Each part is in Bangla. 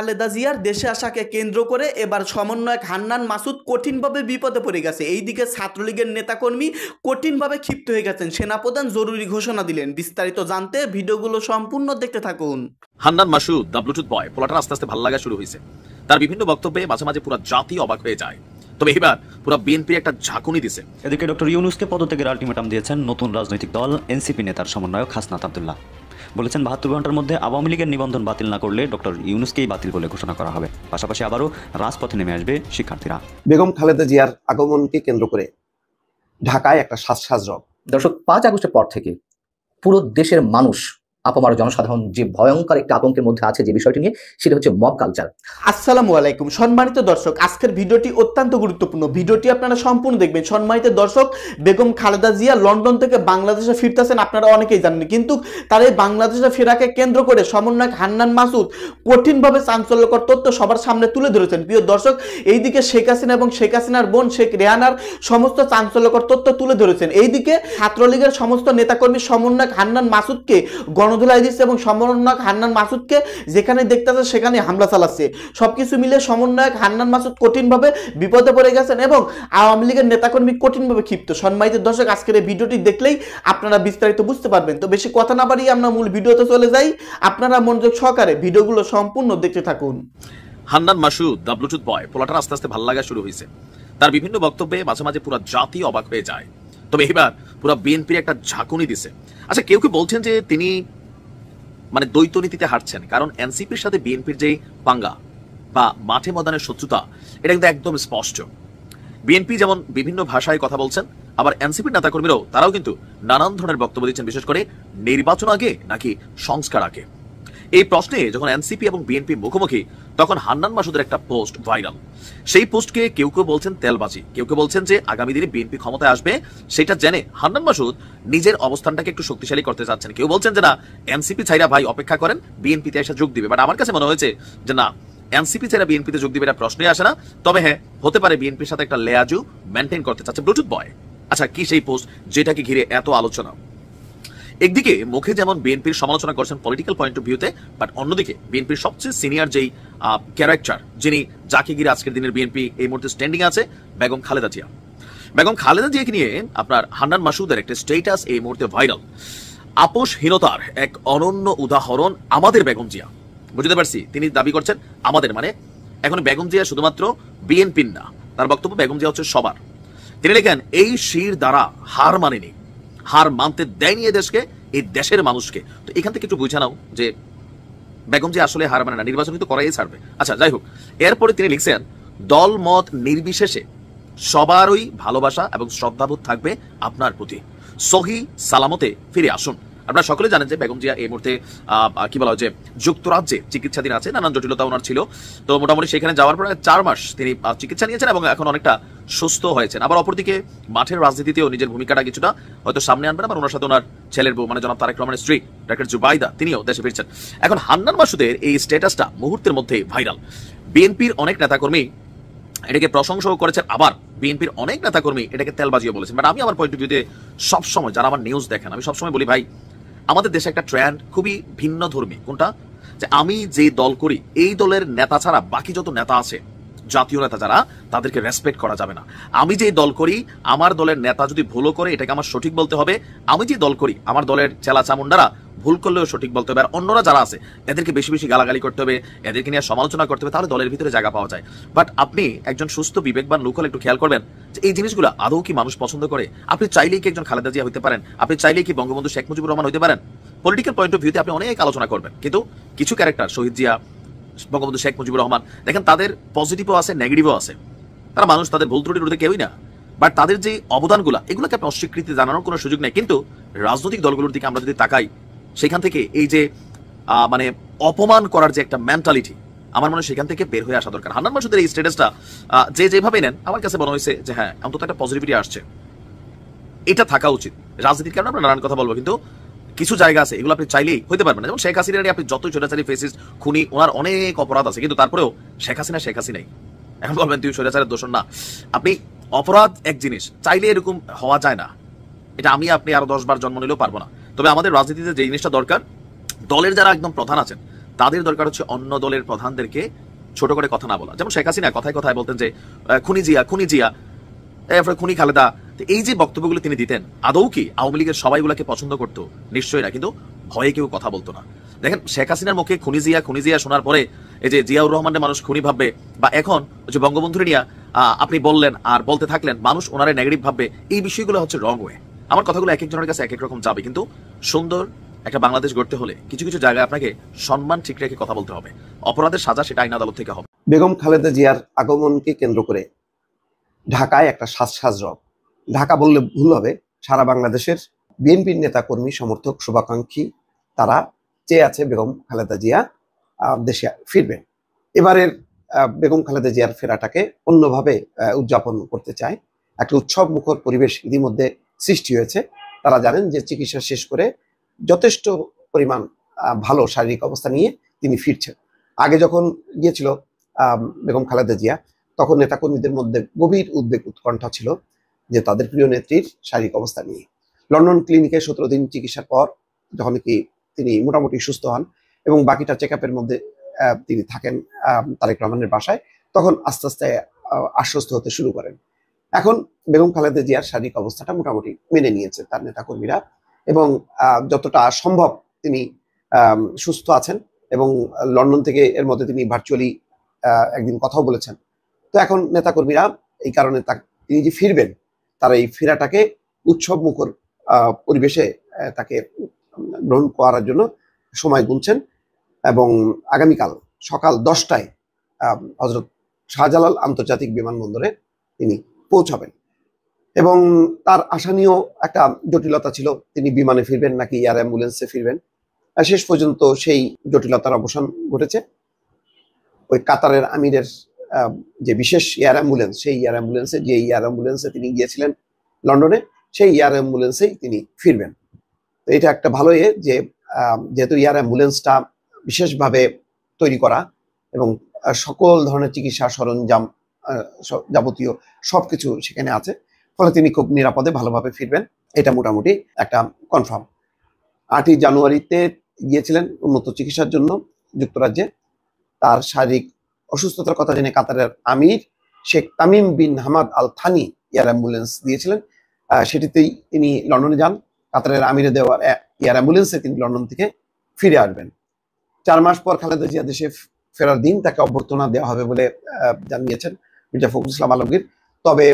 খালেদা জিয়ার দেশে আসাকে কেন্দ্র করে এবার সমন্বয়ক হান্নান মাসুদ কঠিনভাবে বিপদে পড়ে গেছে। এইদিকে ছাত্রলীগের নেতাকর্মী কঠিনভাবে ক্ষিপ্ত হয়ে গেছেন। সেনাপ্রধান জরুরি ঘোষণা দিলেন। বিস্তারিত জানতে ভিডিওগুলো সম্পূর্ণ দেখতে থাকুন। হান্নান মাসুদ দ্য ব্লুটুথ বয় পোলাটার আস্তে আস্তে ভালো লাগা শুরু হয়েছে। তার বিভিন্ন বক্তব্যে মাঝে মাঝে পুরো জাতি অবাক হয়ে যায়। তবে এবার পুরো বিএনপি একটা ঝাঁকুনি দিছে। এদিকে ডক্টর ইউনূসকে পদত্যাগের আলটিমেটাম দিয়েছেন নতুন রাজনৈতিক দল এনসিপি নেতার সমন্বয়ক হাসনাত আব্দুল্লাহ। বলেছেন ৭২ ঘন্টার মধ্যে আওয়ামী লীগের নিবন্ধন বাতিল না করলে ডক্টর ইউনূসকেই বাতিল বলে ঘোষণা করা হবে। পাশাপাশি আবারও রাজপথে নেমে আসবে শিক্ষার্থীরা। বেগম খালেদা জিয়ার আগমনকে কেন্দ্র করে ঢাকায় একটা সাজরব। দর্শক, ৫ আগস্টের পর থেকে পুরো দেশের মানুষ, আপামর জনসাধারণ যে ভয়ঙ্কর একটা আতঙ্কের মধ্যে আছে যে বিষয়টি নিয়ে, সেটা হচ্ছে মব কালচার। আসসালামু আলাইকুম সম্মানিত দর্শক, আজকের ভিডিওটি অত্যন্ত গুরুত্বপূর্ণ। ভিডিওটি আপনারা সম্পূর্ণ দেখবেন। সম্মানিত দর্শক, বেগম খালেদা জিয়া লন্ডন থেকে বাংলাদেশে ফিরতেছেন, আপনারা অনেকেই জানেন। কিন্তু তার এই বাংলাদেশে ফেরাকে কেন্দ্র করে সমন্বয়ক হান্নান মাসুদ কঠিনভাবে চাঞ্চল্যকর তথ্য সবার সামনে তুলে ধরেছেন। প্রিয় দর্শক, এইদিকে শেখ হাসিনা এবং শেখ হাসিনার বোন শেখ রেহানার সমস্ত চাঞ্চল্যকর তথ্য তুলে ধরেছেন। এইদিকে ছাত্রলীগের সমস্ত নেতাকর্মী সমন্বয়ক হান্নান মাসুদকে গণধোলাই দিচ্ছে এবং সমন্বয়ক হান্নান মাসুদকে যেখানে দেখতেছে সেখানে হামলা চালাচ্ছে। সবকিছু মিলে সমন্বয়ক হান্নান মাসুদ কঠিনভাবে বিপদে পড়ে গেছেন এবং আওয়ামী লীগের নেতাকর্মী কঠিনভাবে ক্ষিপ্ত। সম্মানিত দর্শক, আজকের এই ভিডিওটি দেখলেই আপনারা বিস্তারিত বুঝতে পারবেন। তো বেশি কথা না বাড়িয়ে আমরা মূল ভিডিওতে চলে যাই। আপনারা মনোযোগ সহকারে ভিডিওগুলো সম্পূর্ণ দেখতে থাকুন। হান্নান মাসুদ দ্য ব্লুটুথ বয় পোলাটার আস্তে আস্তে ভালো লাগা শুরু হয়েছে। তার বিভিন্ন বক্তব্যে মাঝে মাঝে পুরো জাতি অবাক হয়ে যায়। তবে এবার পুরো বিএনপির একটা ঝাঁকুনি দিছে। আচ্ছা, কেউ কেউ বলছেন যে তিনি মানে দ্বৈত নীতিতে হাঁটছেন, কারণ এনসিপির সাথে বিএনপির যে পাঙ্গা বা মাঠে ময়দানের শত্রুতা, এটা কিন্তু একদম স্পষ্ট। বিএনপি যেমন বিভিন্ন ভাষায় কথা বলছেন, আবার এনসিপির নেতাকর্মীরাও তারাও কিন্তু নানান ধরনের বক্তব্য দিচ্ছেন, বিশেষ করে নির্বাচন আগে নাকি সংস্কার আগে। এই প্রশ্নে যখন এনসিপি এবং বিএনপি মুখোমুখি, তখন হান্নান মাসুদের একটা পোস্ট ভাইরাল। সেই পোস্টকে কেউ কেউ বলছেন তেলবাজি, কেউ কেউ বলছেন যে আগামী দিনে বিএনপি ক্ষমতায় আসবে সেটা জেনে হান্নান মাসুদ নিজের অবস্থানটাকে একটু শক্তিশালী করতে চাচ্ছেন। কেউ বলছেন যে না, এনসিপি ছাইরা ভাই অপেক্ষা করেন, বিএনপিতে এসে যোগ দিবে। বাট আমার কাছে মনে হয়েছে যে না, এনসিপি ছাড়া বিএনপিতে যোগ দিবে এটা প্রশ্নই আসে না। তবে হ্যাঁ, হতে পারে বিএনপির সাথে একটা লেয়াজু মেনটেন করতে চাচ্ছে ব্লুটুথ বয়। আচ্ছা, কি সেই পোস্ট যেটাকে ঘিরে এত আলোচনা? একদিকে মুখে যেমন বিএনপির সমালোচনা করছেন পলিটিক্যাল পয়েন্ট অফ ভিউতে, বাট অন্যদিকে বিএনপির সবচেয়ে সিনিয়র যেই ক্যারেক্টার, যিনি যাকে ঘিরে আজকের দিনের বিএনপি এই মুহূর্তে স্ট্যান্ডিং আছে, বেগম খালেদা জিয়া। বেগম খালেদা জিয়াকে নিয়ে আপনার হান্নান মাসুদের একটা স্ট্যাটাস এই মুহূর্তে ভাইরাল। আপোষহীনতার এক অনন্য উদাহরণ আমাদের বেগম জিয়া। বুঝতে পারছি, তিনি দাবি করছেন আমাদের, মানে এখন বেগম জিয়া শুধুমাত্র বিএনপির না, তার বক্তব্য বেগম জিয়া হচ্ছে সবার। তিনি লেখেন, এই শির দ্বারা হার মানেনি, হার মানতে দেয়নি এ দেশকে, এই দেশের মানুষকে। তো এখান থেকে একটু বুঝে নাও যে বেগম জিয়া আসলে হার মানে না, নির্বাচন কিন্তু করাই ছাড়বে। আচ্ছা, যাই হোক, এরপরে তিনি লিখছেন, দল মত নির্বিশেষে সবারই ভালোবাসা এবং শ্রদ্ধাবোধ থাকবে আপনার প্রতি। সহি সালামতে ফিরে আসুন। আপনারা সকলে জানেন যে বেগম জিয়া এই মুহূর্তে কি বলা হয় যে যুক্তরাজ্যে চিকিৎসাধীন আছে, নানান জটিলতা ওনার ছিল। তো মোটামুটি সেখানে যাওয়ার পরে ৪ মাস তিনি চিকিৎসা নিয়েছেন এবং এখন অনেকটা সুস্থ হয়েছেন। আবার অপরদিকে মাঠের রাজনীতিতেও নিজের ভূমিকাটা কিছুটা হয়তো সামনে আনবেন। আবার ওনার সাথে ওনার ছেলের বউ, মানে জনাব তারেক রহমানের স্ত্রী ডক্টর জুবাইদা, তিনিও দেশে ফিরছেন। এখন হান্নান মাসুদের এই স্ট্যাটাসটা মুহূর্তের মধ্যে ভাইরাল। বিএনপির অনেক নেতাকর্মী এটাকে প্রশংসাও করেছেন, আবার বিএনপির অনেক নেতাকর্মী এটাকে তেলবাজিও বলেছেন। বাট আমি আমার পয়েন্ট অফ ভিউতে সবসময়, যারা আমার নিউজ দেখেন, আমি সবসময় বলি ভাই, আমাদের দেশে একটা ট্রেন্ড খুবই ভিন্ন ধর্মী। কোনটা? যে আমি যে দল করি, এই দলের নেতা ছাড়া বাকি যত নেতা আছে, জাতীয় নেতা যারা, তাদেরকে রেসপেক্ট করা যাবে না। আমি যে দল করি, আমার দলের নেতা যদি ভুলও করে, এটাকে আমার সঠিক বলতে হবে। আমি যে দল করি, আমার দলের চেলা চামুন্ডারা ভুল করলেও সঠিক বলতে হবে। আর অন্যরা যারা আছে, এদেরকে বেশি বেশি গালাগালি করতে হবে, এদেরকে নিয়ে সমালোচনা করতে হবে, তাহলে দলের ভিতরে জায়গা পাওয়া যায়। বাট আপনি একজন সুস্থ বিবেকবান লোক হলে একটু খেয়াল করবেন যে এই জিনিসগুলো আদৌ কি মানুষ পছন্দ করে? আপনি চাইলেই কি একজন খালেদা জিয়া হইতে পারেন? আপনি চাইলেই কি বঙ্গবন্ধু শেখ মুজিবুর রহমান হইতে পারেন? পলিটিক্যাল পয়েন্ট অফ ভিউতে আপনি অনেক আলোচনা করবেন, কিন্তু কিছু ক্যারেক্টার, শহীদ জিয়া, বঙ্গবন্ধু শেখ মুজিবুর রহমান, দেখেন তাদের পজিটিভও আছে, নেগেটিভও আছে। তারা মানুষ, তাদের ভুল ত্রুটির ঊর্ধ্বে কেউই না। বাট তাদের যে অবদানগুলো, এগুলোকে আপনি অস্বীকৃতি জানানোর কোনো সুযোগ নেই। কিন্তু রাজনৈতিক দলগুলোর দিকে আমরা যদি তাকাই, সেখান থেকে এই যে মানে অপমান করার যে একটা মেন্টালিটি, আমার মনে হয় সেখান থেকে বের হয়ে আসা দরকার। হান্নান মাসুদের এই স্ট্যাটাসটা যে যেভাবে নেন, আমার কাছে মনে হয়েছে যে হ্যাঁ, অন্তত একটা পজিটিভিটি আসছে, এটা থাকা উচিত। রাজনীতির কারণে আমরা নানান কথা বলবো, কিন্তু কিছু জায়গা আছে এগুলো আপনি চাইলেই হইতে পারবেন না। যেমন শেখ হাসিনা, আপনি যতই স্বৈরাচারী ফেসিস, খুনি, ওনার অনেক অপরাধ আছে, কিন্তু তারপরেও শেখ হাসিনা শেখ হাসিনাই। এখন বলবেন তুই স্বৈরাচারের দোষণ না। আপনি অপরাধ এক জিনিস, চাইলে এরকম হওয়া যায় না। এটা আমি আপনি আরো 10 বার জন্ম নিলেও পারবো না। তবে আমাদের রাজনীতিতে যে জিনিসটা দরকার, দলের যারা একদম প্রধান আছেন, তাদের দরকার হচ্ছে অন্য দলের প্রধানদেরকে ছোট করে কথা না বলা। যেমন শেখ হাসিনা কথায় কথায় বলতেন যে খুনি জিয়া, এরপরে খুনি খালেদা। এই যে বক্তব্যগুলো তিনি দিতেন, আদৌ কি আওয়ামী লীগের সবাই গুলাকে পছন্দ করতো? নিশ্চয়ই না, কিন্তু ভয়ে কেউ কথা বলতো না। দেখেন শেখ হাসিনার মুখে খুনি জিয়া শোনার পরে এই যে জিয়াউর রহমানের মানুষ খুনি ভাববে, বা এখন যে বঙ্গবন্ধুরে নিয়ে আপনি বললেন আর বলতে থাকলেন, মানুষ ওনারে নেগেটিভ ভাববে। এই বিষয়গুলো হচ্ছে রং ওয়ে। আমার কথাগুলো এক একজনের কাছে এক এক রকম যাবে, কিন্তু সুন্দর একটা বাংলাদেশ গড়তে হলে কিছু কিছু জায়গায় আপনাকে সম্মান ঠিক রেখে কথা বলতে হবে। অপরাধের সাজা সেটা আইন আদালত থেকে হবে। বেগম খালেদা জিয়ার আগমনকে কেন্দ্র করে ঢাকায় একটা সাজ রব, ঢাকা বললে ভুল হবে, সারা বাংলাদেশের বিএনপির নেতা কর্মী সমর্থক শুভাকাঙ্ক্ষী তারা চেয়ে আছে বেগম খালেদা জিয়া দেশে ফিরবেন। এবারের বেগম খালেদা জিয়ার ফেরাটাকে অন্যভাবে উদযাপন করতে চায়। একটা উৎসব মুখর পরিবেশ ইতিমধ্যে সৃষ্টি হয়েছে। তারা জানেন যে চিকিৎসা শেষ করে যথেষ্ট পরিমাণ ভালো শারীরিক অবস্থা নিয়ে তিনি ফিরছেন। আগে যখন গিয়েছিল বেগম খালেদা জিয়া, তখন নেতাকর্মীদের মধ্যে গভীর উদ্বেগ উৎকণ্ঠা ছিল যে তাদের প্রিয় নেত্রীর শারীরিক অবস্থা নিয়ে। লন্ডন ক্লিনিকে 17 দিন চিকিৎসার পর যখন কি তিনি মোটামুটি সুস্থ হন এবং বাকিটা চেক আপের মধ্যে তিনি থাকেন তারেক রহমানের বাসায়, তখন আস্তে আস্তে আশ্বস্ত হতে শুরু করেন। এখন বেগম খালেদা জিয়ার শারীরিক অবস্থাটা মোটামুটি মেনে নিয়েছে তার নেতাকর্মীরা, এবং যতটা সম্ভব তিনি সুস্থ আছেন, এবং লন্ডন থেকে এর মধ্যে তিনি ভার্চুয়ালি একদিন কথাও বলেছেন। তো এখন নেতাকর্মীরা এই কারণে তিনি যে ফিরবেন, তারা এই ফেরাটাকে উৎসব মুখর পরিবেশে তাকে গ্রহণ করার জন্য সময় গুনছেন, এবং আগামীকাল সকাল 10টায় হযরত শাহজালাল আন্তর্জাতিক বিমানবন্দরে তিনি পৌঁছাবেন। এবং তার আশা নিয়েও একটা জটিলতা ছিল, তিনি বিমানে ফিরবেন নাকি এয়ার অ্যাম্বুলেন্সে ফিরবেন। শেষ পর্যন্ত সেই জটিলতার অবসান ঘটেছে। ওই কাতারের আমিরের যে বিশেষ এয়ার অ্যাম্বুলেন্স, সেই এয়ার অ্যাম্বুলেন্সে তিনি গিয়েছিলেন লন্ডনে, সেই এয়ার অ্যাম্বুলেন্সেই তিনি ফিরবেন। তো এটা একটা ভালো যে যেহেতু এয়ার অ্যাম্বুলেন্সটা বিশেষভাবে তৈরি করা এবং সকল ধরনের চিকিৎসা সরঞ্জাম যাবতীয় সবকিছু সেখানে আছে, ফলে তিনি খুব নিরাপদে ভালোভাবে ফিরবেন, এটা মোটামুটি একটা কনফার্ম। 8ই জানুয়ারিতে গিয়েছিলেন উন্নত চিকিৎসার জন্য যুক্তরাজ্যে। তার শারীরিক অসুস্থতার কথা জেনে কাতারের আমির Sheikh Tamim bin Hamad Al Thani air ambulance দিয়েছিলেন, সেটিতেই তিনি লন্ডনে যান। কাতারের আমিরে দেওয়া এয়ার অ্যাম্বুলেন্সে তিনি লন্ডন থেকে ফিরে আসবেন। 4 মাস পর খালেদা জিয়া দেশে ফেরার দিন তাকে অভ্যর্থনা দেওয়া হবে বলে জানিয়েছেন মির্জা ফখরুল ইসলাম আলমগীর। তবে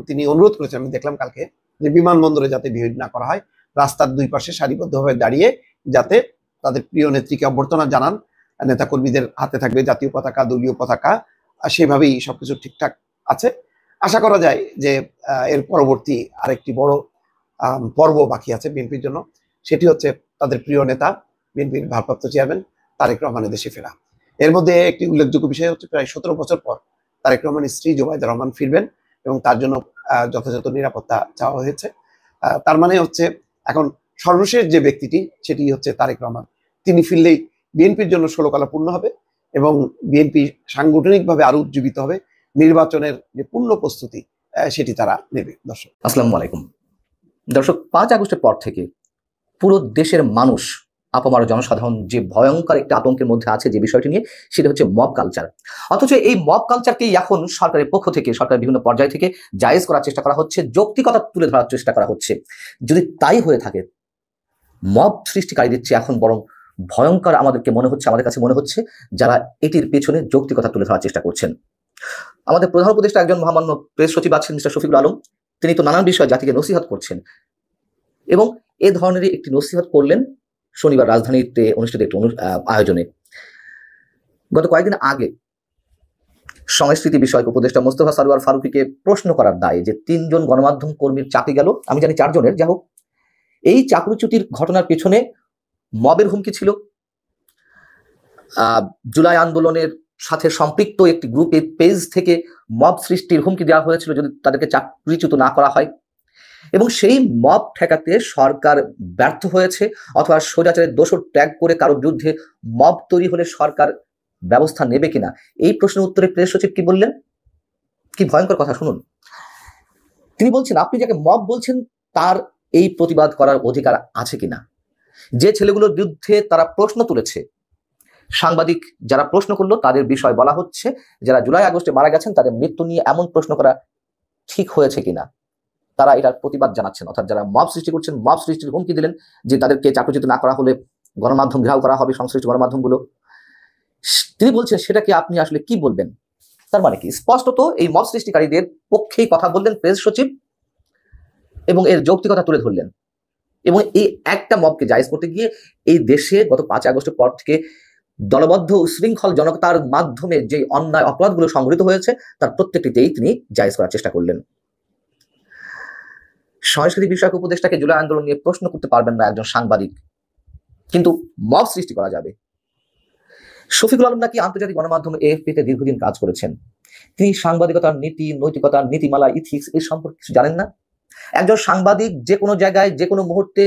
তিনি অনুরোধ করেছেন, আমি দেখলাম কালকে, যে বিমানবন্দরে যাতে ভিড় না করা হয়, রাস্তার দুই পাশে সারিবদ্ধভাবে দাঁড়িয়ে যাতে তাদের প্রিয় নেত্রীকে অভ্যর্থনা জানান। নেতাকর্মীদের হাতে থাকবে জাতীয় পতাকা, দলীয় পতাকা, সেভাবেই সবকিছু ঠিকঠাক আছে। আশা করা যায় যে এর পরবর্তী আরেকটি বড় পর্ব বাকি আছে বিএনপির জন্য, সেটি হচ্ছে তাদের প্রিয় নেতা বিএনপির ভারপ্রাপ্ত চেয়ারম্যান তারেক রহমানের দেশে ফেরা। এর মধ্যে একটি উল্লেখযোগ্য বিষয় হচ্ছে প্রায় 17 বছর পর তারেক রহমানের স্ত্রী জোবাইদা রহমান ফিরবেন, এবং তার জন্য যথাযথ নিরাপত্তা চাওয়া হয়েছে। তার মানে হচ্ছে এখন সর্বশেষ যে ব্যক্তিটি, সেটি হচ্ছে তারেক রহমান। তিনি ফিরলেই বিএনপির জন্য 16 কলা পূর্ণ হবে, এবং বিএনপি সাংগঠনিকভাবে আরো উজ্জীবিত হবে। নির্বাচনের যে পূর্ণ প্রস্তুতি সেটি তারা নেবে। দর্শক আসসালামু আলাইকুম। দর্শক, 5 আগস্টের পর থেকে পুরো দেশের মানুষ, আপামর জনসাধারণ যে ভয়ঙ্কর একটা আতঙ্কের মধ্যে আছে যে বিষয়টি নিয়ে, সেটা হচ্ছে মব কালচার। অথচ এই মব কালচারকেই এখন সরকারের পক্ষ থেকে, সরকারের বিভিন্ন পর্যায় থেকে জায়েজ করার চেষ্টা করা হচ্ছে, যৌক্তিকতা তুলে ধরার চেষ্টা করা হচ্ছে। যদি তাই হয়ে থাকে, মব সৃষ্টিকারীদের চেয়ে এখন বরং ভয়ঙ্কর আমাদের কাছে মনে হচ্ছে যারা এটির পেছনে যৌক্তিকতা তুলে ধরার চেষ্টা করছেন। আমাদের প্রধান উপদেষ্টা একজন মহামান্য প্রেস সচিব আছেন, মিস্টার শফিকুল আলম। তিনি তো নানান বিষয়ে জাতিকে নসিহত করছেন, এবং এ ধরনেরই একটি নসিহত করলেন শনিবার রাজধানীতে অনুষ্ঠিত একটি আয়োজনে। গত কয়েকদিন আগে সংস্কৃতি বিষয়ক উপদেষ্টা মোস্তফা সরওয়ার ফারুকীকে প্রশ্ন করার দায়ে যে 3 জন গণমাধ্যম কর্মীর চাকরি গেল, আমি জানি 4 জনের, যাই হোক, এই চাকরিচ্যুতির ঘটনার পেছনে মবের হুমকি ছিল। জুলাই আন্দোলনের সাথে সম্পৃক্ত একটি গ্রুপের পেজ থেকে মব সৃষ্টির হুমকি দেওয়া হয়েছিল যদি তাদেরকে চাকরিচ্যুত না করা হয়, এবং সেই মব ঠেকাতে সরকার ব্যর্থ হয়েছে, অথবা স্বৈরাচারের দোষর ত্যাগ করে কারো বিরুদ্ধে মব তৈরি হলে সরকার ব্যবস্থা নেবে কিনা। এই প্রশ্নের উত্তরে প্রেস সচিব কি বললেন, কি ভয়ঙ্কর কথা শুনুন। তিনি বলছেন, আপনি যাকে মব বলছেন তার এই প্রতিবাদ করার অধিকার আছে কিনা। যে ছেলেগুলোর বিরুদ্ধে তারা প্রশ্ন তুলেছে সাংবাদিক যারা প্রশ্ন করলো তাদের বিষয় বলা হচ্ছে, যারা জুলাই আগস্টে মারা গেছেন তাদের মৃত্যু নিয়ে এমন প্রশ্ন করা ঠিক হয়েছে কিনা, তারা এটার প্রতিবাদ জানাচ্ছেন। অর্থাৎ যারা মব সৃষ্টি করছেন, মব সৃষ্টির হুমকি দিলেন যে তাদেরকে চাকরিচ্যুত না করা হলে গণমাধ্যম ঘেরাও করা হবে, সংশ্লিষ্ট গণমাধ্যমগুলো। তিনি বলছেন সেটাকে আপনি আসলে কি বলবেন? তার মানে কি? স্পষ্টত এই মব সৃষ্টিকারীদের পক্ষেই কথা বললেন প্রেস সচিব এবং এর যৌক্তিকতা তুলে ধরলেন। এবং এই একটা মবকে জায়েজ করতে গিয়ে এই দেশে গত 5 আগস্টের পর থেকে দলবদ্ধ উশৃঙ্খল জনতার মাধ্যমে যে অন্যায় অপরাধগুলো সংঘটিত হয়েছে তার প্রত্যেকটিতেই তিনি জায়েজ করার চেষ্টা করলেন। সংস্কৃতি বিষয়ক উপদেষ্টাকে জুলাই আন্দোলন নিয়ে প্রশ্ন করতে পারবেন না একজন সাংবাদিক, কিন্তু মব সৃষ্টি করা যাবে। শফিকুল আলম নাকি আন্তর্জাতিক গণমাধ্যম এএফপিতে দীর্ঘদিন কাজ করেছেন। তিনি সাংবাদিকতার নীতি, নৈতিকতার নীতিমালা, ইথিক্স এর সম্পর্কে কিছু জানেন না? একজন সাংবাদিক যে কোনো জায়গায়, যে কোনো মুহূর্তে,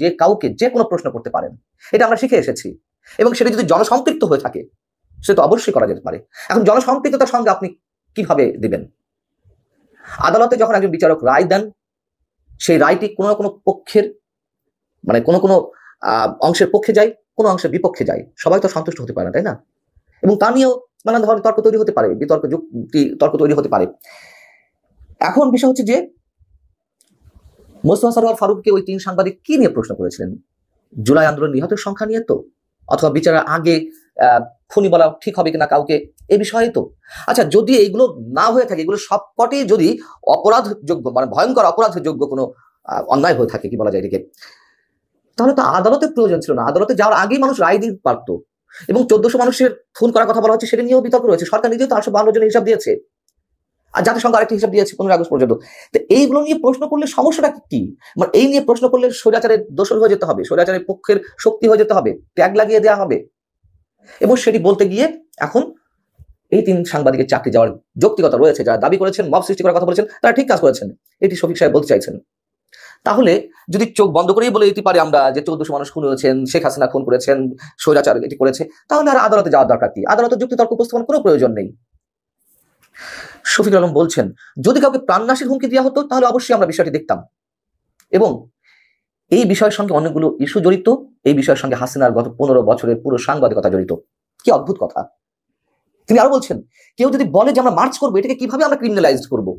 যে কাউকে যে কোনো প্রশ্ন করতে পারেন, এটা আমরা শিখে এসেছি। এবং সেটা যদি জনসম্পৃক্ত হয়ে থাকে সেটা তো অবশ্যই করা যেতে পারে। এখন জনসম্পৃক্ততার সঙ্গে আপনি কিভাবে দিবেন? আদালতে যখন একজন বিচারক রায় দেন, সেই রায়টি কোনো না কোনো পক্ষের, মানে কোনো অংশের পক্ষে যায়, কোনো অংশের বিপক্ষে যায়, সবাই তো সন্তুষ্ট হতে পারে না, তাই না? এবং তা নিয়েও নানান ধরনের তর্ক তৈরি হতে পারে, তর্ক তৈরি হতে পারে। এখন বিষয় হচ্ছে যে মোস্তফা সরোয়ার ফারুককে ওই 3 সাংবাদিক কি নিয়ে প্রশ্ন করেছিলেন? জুলাই আন্দোলন নিহতের সংখ্যা নিয়ে তো, অথবা বিচারের আগে খুনি বলা ঠিক হবে কিনা কাউকে, এই বিষয়ে তো। আচ্ছা, যদি এইগুলো না হয়ে থাকে, এগুলো সবকটি যদি অপরাধযোগ্য, মানে ভয়ঙ্কর অপরাধযোগ্য কোনো অন্যায় হয়ে থাকে, কি বলা যায় এটাকে, তাহলে তো আদালতের প্রয়োজন ছিল না। আদালতে যাওয়ার আগেই মানুষ রায় দিতে পারতো। এবং 1400 মানুষের খুন করার কথা বলা হচ্ছে, সেটা নিয়েও বিতর্ক রয়েছে। সরকার নিজেও তো 852 জনের হিসাব দিয়েছে, আর জাতিসংঘ আরেকটি হিসাব দিয়েছে 15 আগস্ট পর্যন্ত। তো এইগুলো নিয়ে প্রশ্ন করলে সমস্যাটা কি? মানে এই নিয়ে প্রশ্ন করলে স্বৈরাচারের দোষর হয়ে যেতে হবে, স্বৈরাচারের পক্ষের শক্তি হয়ে যেতে হবে, ট্যাগ লাগিয়ে দেওয়া হবে। এবং সেটি বলতে গিয়ে এখন এই 3 সাংবাদিকের চাকরি যাওয়ার যৌক্তিকতা রয়েছে। যারা দাবি করেছেন, মব সৃষ্টি করার কথা বলেছেন, তারা ঠিক কাজ করেছেন, এটি শফিক সাহেব বলতে চাইছেন। তাহলে যদি চোখ বন্ধ করেই বলে দিতে পারে আমরা যে 1400 মানুষ খুন হয়েছেন, শেখ হাসিনা খুন করেছেন, স্বৈরাচার এটি করেছে, তাহলে আর আদালতে যাওয়ার দরকার কি? আদালতের যুক্তিতর্ক উপস্থাপন কোনো প্রয়োজন নেই। শফিকুল আলম বলছেন, যদি কাউকে প্রাণনাশের হুমকি দেওয়া হতো তাহলে অবশ্যই আমরা বিষয়টি দেখতাম। এবং এই বিষয়ের সঙ্গে অনেকগুলো ইস্যু জড়িত। এই বিষয়ের সঙ্গে হাসিনার গত 15 বছরের পুরো সাংবাদিকতা জড়িত। কি অদ্ভুত কথা! তিনি আরো বলছেন, কেউ যদি বলে যে আমরা মার্চ করবো, এটাকে কিভাবে আমরা ক্রিমিনালাইজ করবো?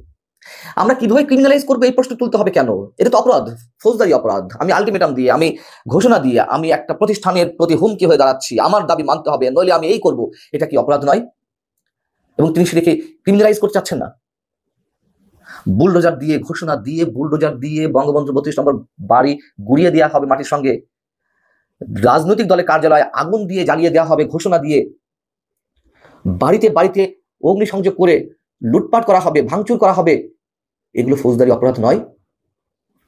আমরা কিভাবে ক্রিমিনালাইজ করবো এই প্রশ্ন তুলতে হবে কেন? এটা তো অপরাধ, ফৌজদারি অপরাধ। আমি আলটিমেটাম দিয়ে, আমি ঘোষণা দিয়ে, আমি একটা প্রতিষ্ঠানের প্রতি হুমকি হয়ে দাঁড়াচ্ছি, আমার দাবি মানতে হবে, নইলে আমি এই করব, এটা কি অপরাধ নয়? এবং তিনি সেটাকে ক্রিমিনালাইজ করতে চাচ্ছেন না। বুলডোজার দিয়ে, ঘোষণা দিয়ে, বুলডোজার দিয়ে বঙ্গবন্ধু 32 নম্বর বাড়ি গুড়িয়ে দেওয়া হবে মাটির সঙ্গে, রাজনৈতিক দলের কার্যালয় আগুন দিয়ে জ্বালিয়ে দেওয়া হবে ঘোষণা দিয়ে, বাড়িতে বাড়িতে অগ্নিসংযোগ করে লুটপাট করা হবে, ভাঙচুর করা হবে, এগুলো ফৌজদারি অপরাধ নয়?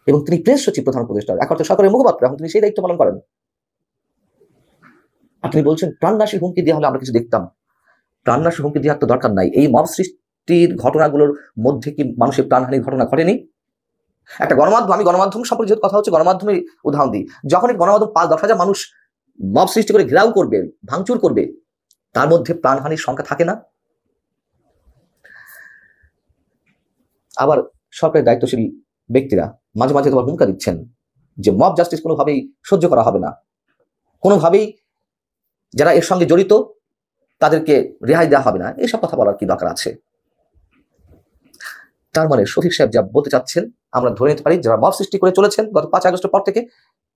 এবং তিনি প্রেস সচিব, প্রধান উপদেষ্টা, এখন তো সরকারের মুখপাত্র, এখন তিনি সেই দায়িত্ব পালন করেন। আপনি বলছেন প্রাণনাশী হুমকি দেওয়া হলে আমরা কিছু দেখতাম। প্রাণনাশী হুমকি দেওয়ার তো দরকার নাই। এই মব সৃষ্টির ঘটনাগুলোর মধ্যে কি মানুষের প্রাণহানির ঘটনা ঘটেনি? একটা গণমাধ্যম, আমি গণমাধ্যম সম্পর্কে যেহেতু কথা হচ্ছে, গণমাধ্যমের উদাহরণ দিই। যখন এই গণমাধ্যম 5-10 হাজার মানুষ মব সৃষ্টি করে ঘেরাও করবে, ভাঙচুর করবে, তার মধ্যে প্রাণহানির সংখ্যা থাকে না? আবার সরকারের দায়িত্বশীল ব্যক্তিরা মাঝে মাঝে তোমার হুমকা দিচ্ছেন যে মব জাস্টিস কোনোভাবেই সহ্য করা হবে না, কোনোভাবেই যারা এর সঙ্গে জড়িত তাদেরকে রেহাই দেওয়া হবে না। এইসব কথা বলার কি দরকার আছে? তার মানে শফিক সাহেব যা বলতে চাচ্ছেন, আমরা ধরে নিতে পারি যারা মব সৃষ্টি করে চলেছেন গত 5 আগস্টের পর থেকে,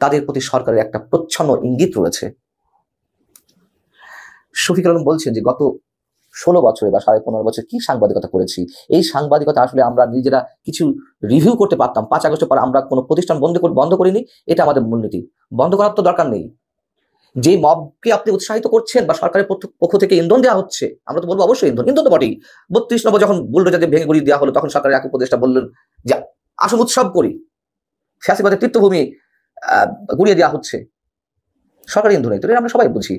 তাদের প্রতি সরকারের একটা প্রচ্ছন্ন ইঙ্গিত রয়েছে। শফিকুল আলম বলছেন যে গত 16 বছরে বা 15.5 বছর কি সাংবাদিকতা করেছি, এই সাংবাদিকতা আসলে আমরা নিজেরা কিছু রিভিউ করতে পারতাম। 5 আগস্টের পর আমরা কোনো প্রতিষ্ঠান বন্ধ করিনি, এটা আমাদের মূলনীতি। বন্ধ করার তো দরকার নেই। যে মবকে আপনি উৎসাহিত করছেন বা সরকারের পক্ষ থেকে ইন্ধন দেওয়া হচ্ছে, আমরা তো বলবো অবশ্যই ইন্ধন তো বটেই। 32 নম্বর যখন বুলডোজার ভেঙে গুড়িয়ে দেওয়া হলো, তখন সরকারের এক উপদেষ্টা বললেন যে আসুন উৎসব করি, ফ্যাসিবাদের তীর্থভূমি গুড়িয়ে দেওয়া হচ্ছে, সরকারি ইন্ধন। তো আমরা সবাই বুঝি।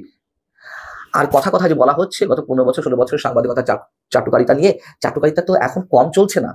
আর কথা যে বলা হচ্ছে গত 15 বছর 16 বছরের সাংবাদিকতা চাটুকারিতা নিয়ে, চাটুকারিতা তো এখন কম চলছে না।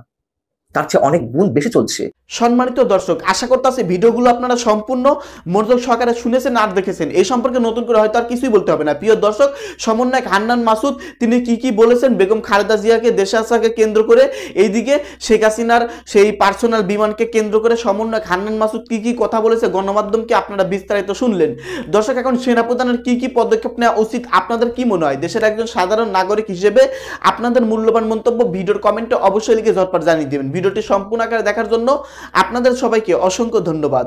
তার চেয়ে অনেক গুণ বেশি চলছে। সম্মানিত দর্শক, আশা করতেছি ভিডিওগুলো আপনারা সম্পূর্ণ মনোযোগ সহকারে শুনেছেন আর দেখেছেন। এই সম্পর্কে নতুন করে হয়তো আর কিছুই বলতে হবে না। প্রিয় দর্শক, সমন্বয়ক হান্নান মাসুদ তিনি কি বলেছেন বেগম খালেদা জিয়াকে দেশে আসাকে কেন্দ্র করে, এইদিকে শেখ হাসিনার সেই পার্সোনাল বিমানকে কেন্দ্র করে সমন্বয়ক হান্নান মাসুদ কি কথা বলেছে গণমাধ্যমকে আপনারা বিস্তারিত শুনলেন। দর্শক, এখন সেনাপ্রধানের কি পদক্ষেপ নেওয়া উচিত আপনাদের কি মনে হয়? দেশের একজন সাধারণ নাগরিক হিসেবে আপনাদের মূল্যবান মন্তব্য ভিডিওর কমেন্টে অবশ্যই লিখে ঝটপট জানিয়ে দেবেন। ভিডিওটি সম্পূর্ণ আকারে দেখার জন্য আপনাদের সবাইকে অসংখ্য ধন্যবাদ।